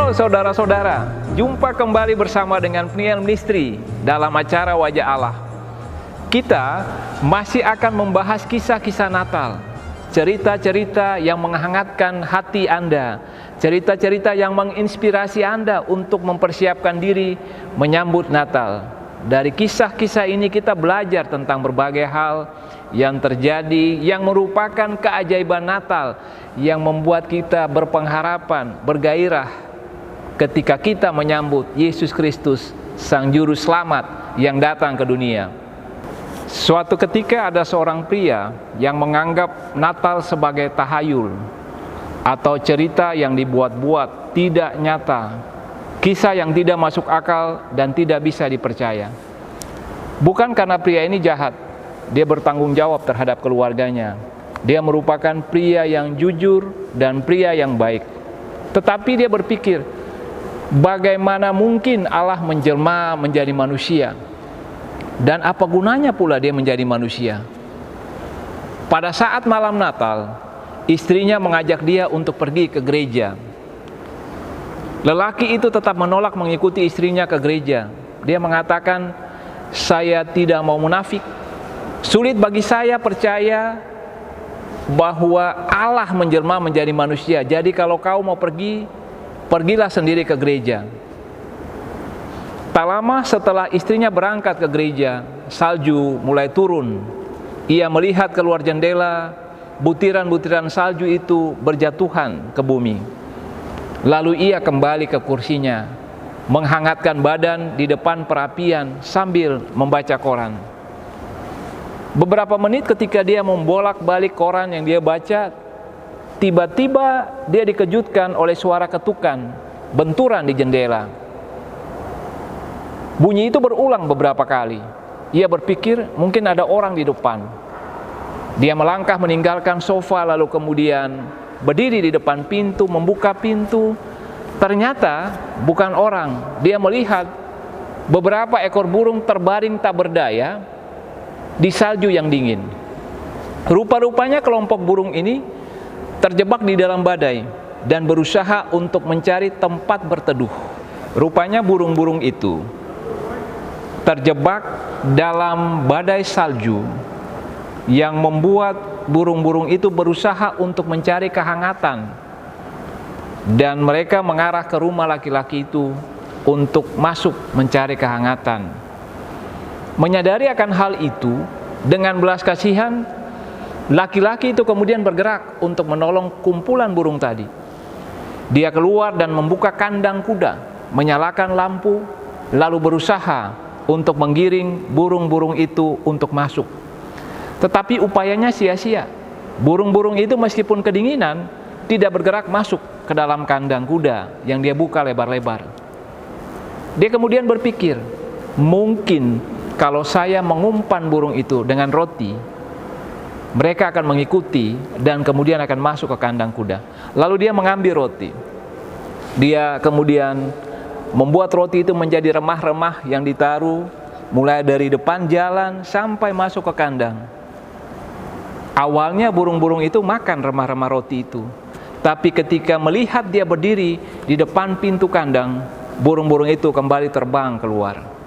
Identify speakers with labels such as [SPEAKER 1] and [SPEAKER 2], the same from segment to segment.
[SPEAKER 1] Halo saudara-saudara, jumpa kembali bersama dengan Peniel Ministry dalam acara Wajah Allah. Kita masih akan membahas kisah-kisah Natal, cerita-cerita yang menghangatkan hati Anda, cerita-cerita yang menginspirasi Anda untuk mempersiapkan diri menyambut Natal. Dari kisah-kisah ini kita belajar tentang berbagai hal yang terjadi, yang merupakan keajaiban Natal, yang membuat kita berpengharapan, bergairah ketika kita menyambut Yesus Kristus, Sang Juru Selamat yang datang ke dunia. Suatu ketika ada seorang pria yang menganggap Natal sebagai tahayul atau cerita yang dibuat-buat, tidak nyata, kisah yang tidak masuk akal dan tidak bisa dipercaya. Bukan karena pria ini jahat, dia bertanggung jawab terhadap keluarganya. Dia merupakan pria yang jujur dan pria yang baik. Tetapi dia berpikir, bagaimana mungkin Allah menjelma menjadi manusia? Dan apa gunanya pula dia menjadi manusia? Pada saat malam Natal, istrinya mengajak dia untuk pergi ke gereja. Lelaki itu tetap menolak mengikuti istrinya ke gereja. Dia mengatakan, saya tidak mau munafik. Sulit bagi saya percaya bahwa Allah menjelma menjadi manusia. Jadi kalau kau mau pergi, pergilah sendiri ke gereja. Tak lama setelah istrinya berangkat ke gereja, salju mulai turun. Ia melihat keluar jendela, butiran-butiran salju itu berjatuhan ke bumi. Lalu ia kembali ke kursinya, menghangatkan badan di depan perapian sambil membaca koran. Beberapa menit ketika dia membolak-balik koran yang dia baca, tiba-tiba dia dikejutkan oleh suara ketukan, benturan di jendela. Bunyi itu berulang beberapa kali. Ia berpikir mungkin ada orang di depan. Dia melangkah meninggalkan sofa lalu kemudian berdiri di depan pintu, membuka pintu. Ternyata bukan orang. Dia melihat beberapa ekor burung terbaring tak berdaya di salju yang dingin. Rupa-rupanya kelompok burung ini terjebak di dalam badai dan berusaha untuk mencari tempat berteduh. Rupanya burung-burung itu terjebak dalam badai salju yang membuat burung-burung itu berusaha untuk mencari kehangatan, dan mereka mengarah ke rumah laki-laki itu untuk masuk mencari kehangatan. Menyadari akan hal itu, dengan belas kasihan, laki-laki itu kemudian bergerak untuk menolong kumpulan burung tadi. Dia keluar dan membuka kandang kuda, menyalakan lampu, lalu berusaha untuk menggiring burung-burung itu untuk masuk. Tetapi upayanya sia-sia. Burung-burung itu meskipun kedinginan, tidak bergerak masuk ke dalam kandang kuda yang dia buka lebar-lebar. Dia kemudian berpikir, mungkin kalau saya mengumpan burung itu dengan roti, mereka akan mengikuti dan kemudian akan masuk ke kandang kuda. Lalu dia mengambil roti. Dia kemudian membuat roti itu menjadi remah-remah yang ditaruh mulai dari depan jalan sampai masuk ke kandang. Awalnya burung-burung itu makan remah-remah roti itu. Tapi ketika melihat dia berdiri di depan pintu kandang, burung-burung itu kembali terbang keluar.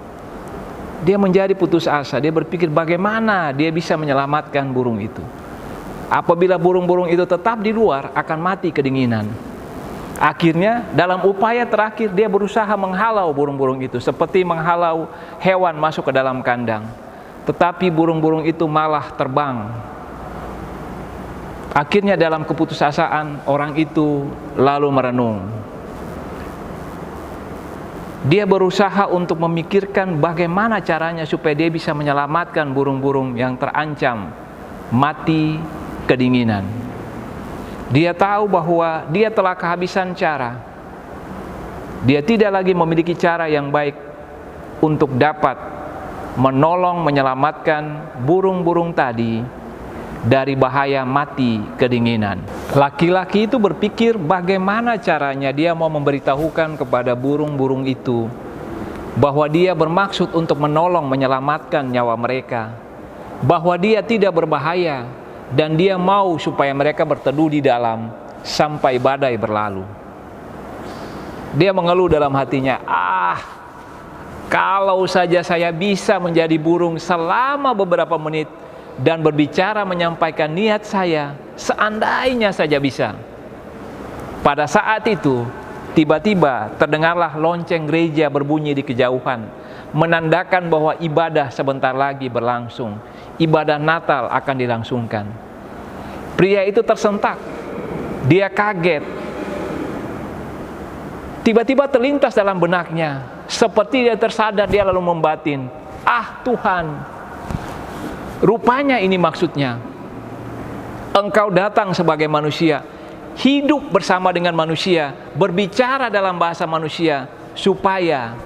[SPEAKER 1] Dia menjadi putus asa. Dia berpikir bagaimana dia bisa menyelamatkan burung itu. Apabila burung-burung itu tetap di luar, akan mati kedinginan. Akhirnya dalam upaya terakhir dia berusaha menghalau burung-burung itu, seperti menghalau hewan masuk ke dalam kandang. Tetapi burung-burung itu malah terbang. Akhirnya dalam keputusasaan orang itu lalu merenung. Dia berusaha untuk memikirkan bagaimana caranya supaya dia bisa menyelamatkan burung-burung yang terancam mati kedinginan. Dia tahu bahwa dia telah kehabisan cara. Dia tidak lagi memiliki cara yang baik untuk dapat menolong menyelamatkan burung-burung tadi dari bahaya mati kedinginan. Laki-laki itu berpikir bagaimana caranya dia mau memberitahukan kepada burung-burung itu bahwa dia bermaksud untuk menolong menyelamatkan nyawa mereka, bahwa dia tidak berbahaya dan dia mau supaya mereka berteduh di dalam sampai badai berlalu. Dia mengeluh dalam hatinya, kalau saja saya bisa menjadi burung selama beberapa menit dan berbicara menyampaikan niat saya, seandainya saja bisa. Pada saat itu, tiba-tiba terdengarlah lonceng gereja berbunyi di kejauhan, menandakan bahwa ibadah sebentar lagi berlangsung. Ibadah Natal akan dilangsungkan. Pria itu tersentak, dia kaget. Tiba-tiba terlintas dalam benaknya, seperti dia tersadar, dia lalu membatin, Tuhan, rupanya ini maksudnya. Engkau datang sebagai manusia, hidup bersama dengan manusia, berbicara dalam bahasa manusia, supaya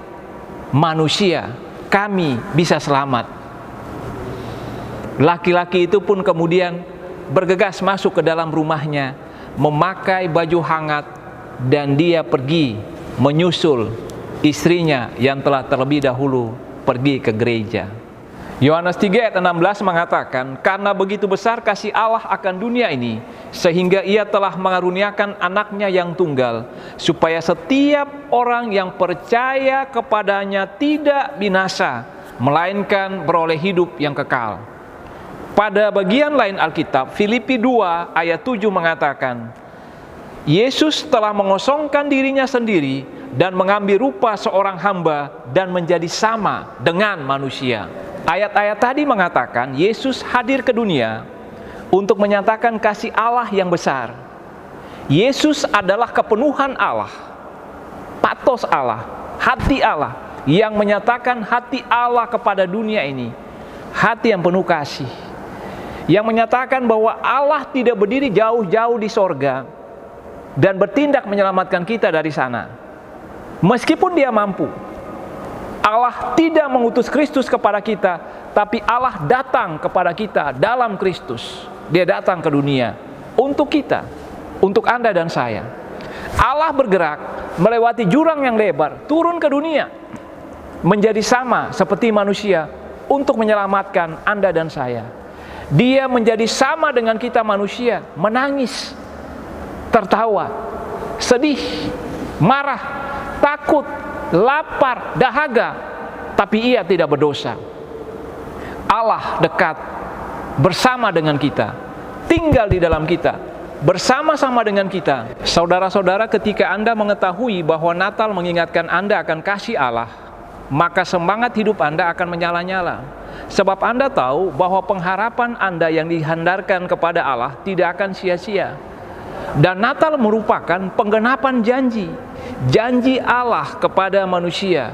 [SPEAKER 1] manusia, kami bisa selamat. Laki-laki itu pun kemudian bergegas masuk ke dalam rumahnya, memakai baju hangat, dan dia pergi menyusul istrinya yang telah terlebih dahulu pergi ke gereja. Yohanes 3 ayat 16 mengatakan, karena begitu besar kasih Allah akan dunia ini, sehingga ia telah mengaruniakan anaknya yang tunggal, supaya setiap orang yang percaya kepadanya tidak binasa, melainkan beroleh hidup yang kekal. Pada bagian lain Alkitab, Filipi 2 ayat 7 mengatakan, Yesus telah mengosongkan dirinya sendiri dan mengambil rupa seorang hamba dan menjadi sama dengan manusia. Ayat-ayat tadi mengatakan Yesus hadir ke dunia untuk menyatakan kasih Allah yang besar. Yesus adalah kepenuhan Allah, patos Allah, hati Allah, yang menyatakan hati Allah kepada dunia ini, hati yang penuh kasih, yang menyatakan bahwa Allah tidak berdiri jauh-jauh di sorga dan bertindak menyelamatkan kita dari sana. Meskipun dia mampu, Allah tidak mengutus Kristus kepada kita, tapi Allah datang kepada kita dalam Kristus. Dia datang ke dunia untuk kita, untuk Anda dan saya. Allah bergerak melewati jurang yang lebar, turun ke dunia, menjadi sama seperti manusia untuk menyelamatkan Anda dan saya. Dia menjadi sama dengan kita manusia, menangis, tertawa, sedih, marah, takut, lapar, dahaga, tapi ia tidak berdosa. Allah dekat bersama dengan kita, tinggal di dalam kita, bersama-sama dengan kita. Saudara-saudara, ketika Anda mengetahui bahwa Natal mengingatkan Anda akan kasih Allah, maka semangat hidup Anda akan menyala-nyala. Sebab Anda tahu bahwa pengharapan Anda yang dihandarkan kepada Allah tidak akan sia-sia. Dan Natal merupakan penggenapan janji Allah kepada manusia.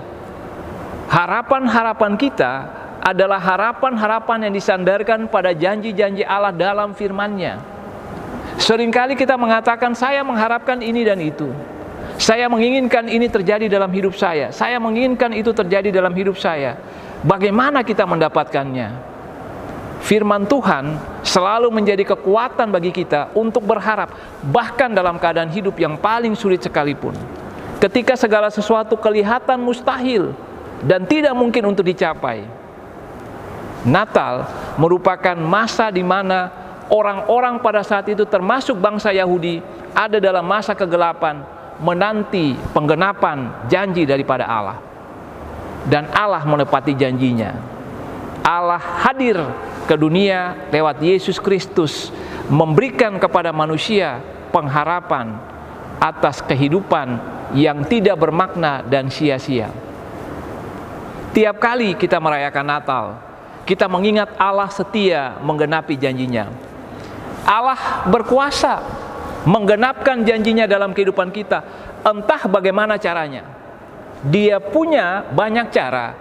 [SPEAKER 1] Harapan-harapan kita adalah harapan-harapan yang disandarkan pada janji-janji Allah dalam firman-Nya. Seringkali kita mengatakan, saya mengharapkan ini dan itu, saya menginginkan ini terjadi dalam hidup saya menginginkan itu terjadi dalam hidup saya. Bagaimana kita mendapatkannya? Firman Tuhan selalu menjadi kekuatan bagi kita untuk berharap, bahkan dalam keadaan hidup yang paling sulit sekalipun. Ketika segala sesuatu kelihatan mustahil dan tidak mungkin untuk dicapai, Natal merupakan masa di mana orang-orang pada saat itu, termasuk bangsa Yahudi, ada dalam masa kegelapan, menanti penggenapan janji daripada Allah. Dan Allah menepati janjinya. Allah hadir ke dunia lewat Yesus Kristus, memberikan kepada manusia pengharapan atas kehidupan yang tidak bermakna dan sia-sia. Tiap kali kita merayakan Natal, kita mengingat Allah setia menggenapi janjinya. Allah berkuasa menggenapkan janjinya dalam kehidupan kita, entah bagaimana caranya. Dia punya banyak cara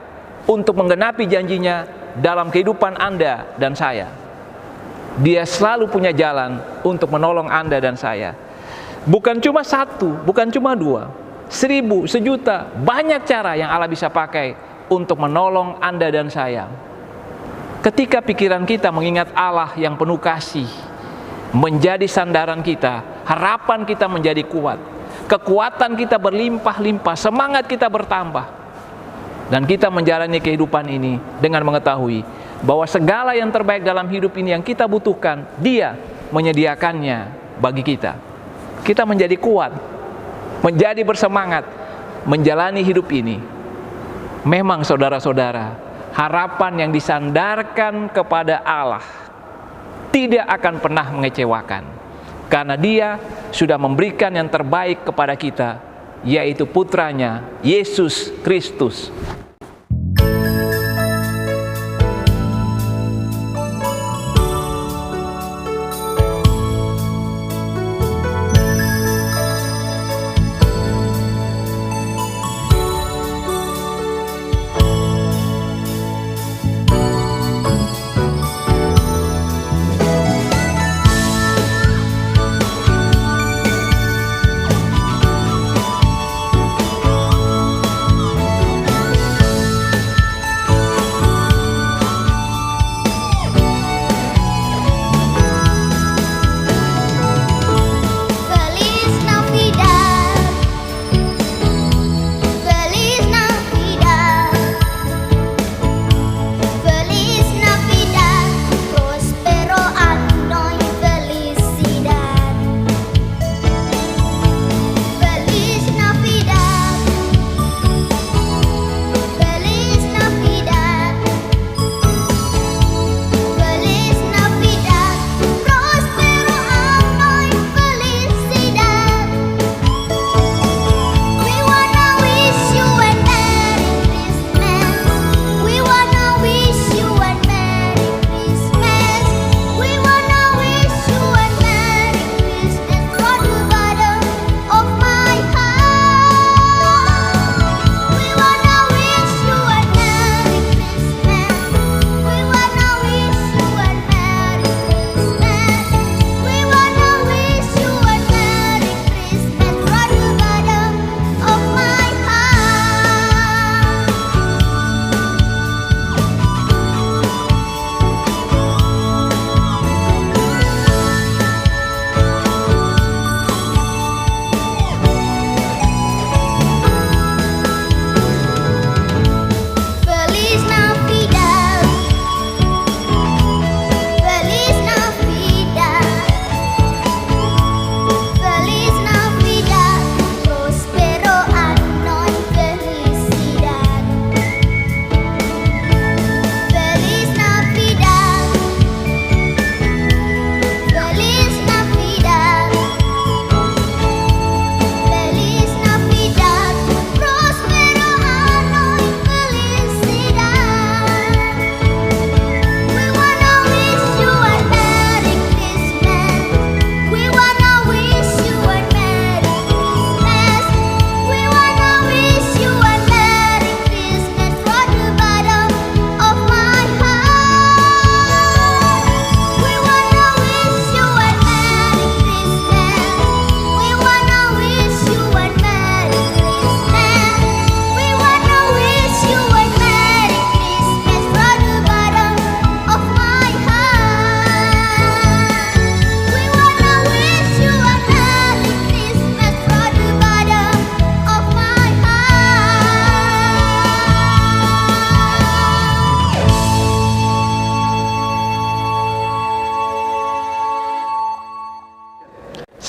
[SPEAKER 1] untuk menggenapi janjinya dalam kehidupan Anda dan saya. Dia selalu punya jalan untuk menolong Anda dan saya. Bukan cuma satu, bukan cuma dua, 1000, 1.000.000, banyak cara yang Allah bisa pakai untuk menolong Anda dan saya. Ketika pikiran kita mengingat Allah yang penuh kasih, menjadi sandaran kita, harapan kita menjadi kuat, kekuatan kita berlimpah-limpah, semangat kita bertambah. Dan kita menjalani kehidupan ini dengan mengetahui bahwa segala yang terbaik dalam hidup ini yang kita butuhkan, Dia menyediakannya bagi kita. Kita menjadi kuat, menjadi bersemangat, menjalani hidup ini, memang saudara-saudara, harapan yang disandarkan kepada Allah tidak akan pernah mengecewakan, karena Dia sudah memberikan yang terbaik kepada kita, yaitu putranya Yesus Kristus.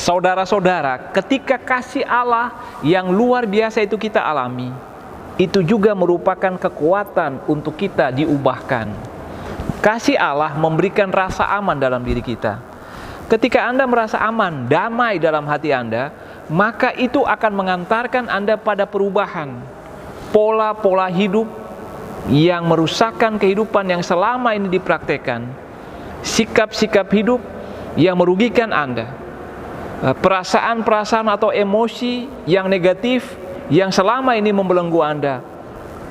[SPEAKER 1] Saudara-saudara, ketika kasih Allah yang luar biasa itu kita alami, itu juga merupakan kekuatan untuk kita diubahkan. Kasih Allah memberikan rasa aman dalam diri kita. Ketika Anda merasa aman, damai dalam hati Anda, maka itu akan mengantarkan Anda pada perubahan pola-pola hidup yang merusakkan kehidupan yang selama ini dipraktekkan, sikap-sikap hidup yang merugikan Anda, perasaan-perasaan atau emosi yang negatif yang selama ini membelenggu Anda.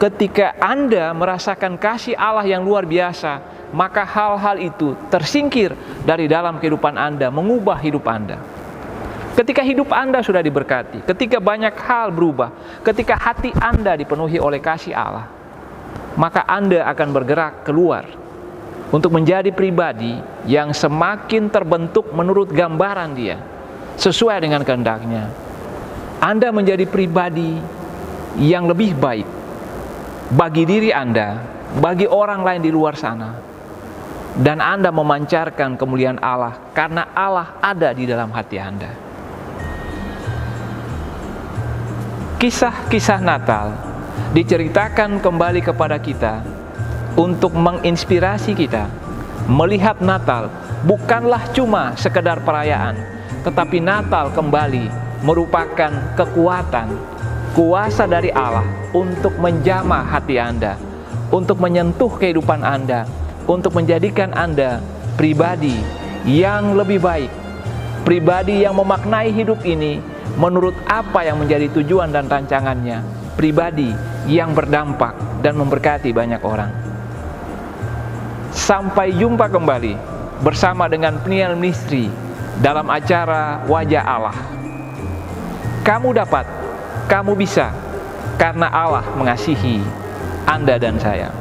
[SPEAKER 1] Ketika Anda merasakan kasih Allah yang luar biasa, maka hal-hal itu tersingkir dari dalam kehidupan Anda, mengubah hidup Anda. Ketika hidup Anda sudah diberkati, ketika banyak hal berubah, ketika hati Anda dipenuhi oleh kasih Allah, maka Anda akan bergerak keluar untuk menjadi pribadi yang semakin terbentuk menurut gambaran Dia, sesuai dengan kehendaknya. Anda menjadi pribadi yang lebih baik bagi diri Anda, bagi orang lain di luar sana, dan Anda memancarkan kemuliaan Allah karena Allah ada di dalam hati Anda. kisah-kisah Natal diceritakan kembali kepada kita untuk menginspirasi kita melihat Natal bukanlah cuma sekedar perayaan, tetapi Natal kembali merupakan kekuatan, kuasa dari Allah untuk menjamah hati Anda, untuk menyentuh kehidupan Anda, untuk menjadikan Anda pribadi yang lebih baik, pribadi yang memaknai hidup ini menurut apa yang menjadi tujuan dan rancangannya, pribadi yang berdampak dan memberkati banyak orang. Sampai jumpa kembali bersama dengan penyiar misteri dalam acara Wajah Allah. Kamu dapat, kamu bisa, karena Allah mengasihi Anda dan saya.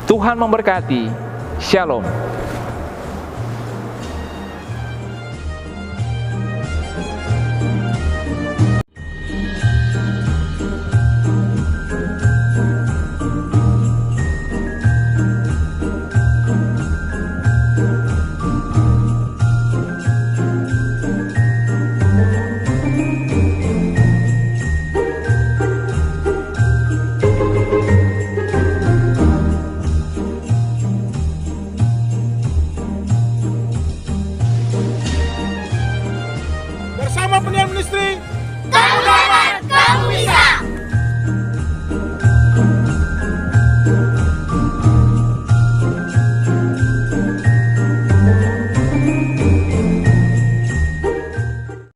[SPEAKER 1] Tuhan memberkati. Shalom.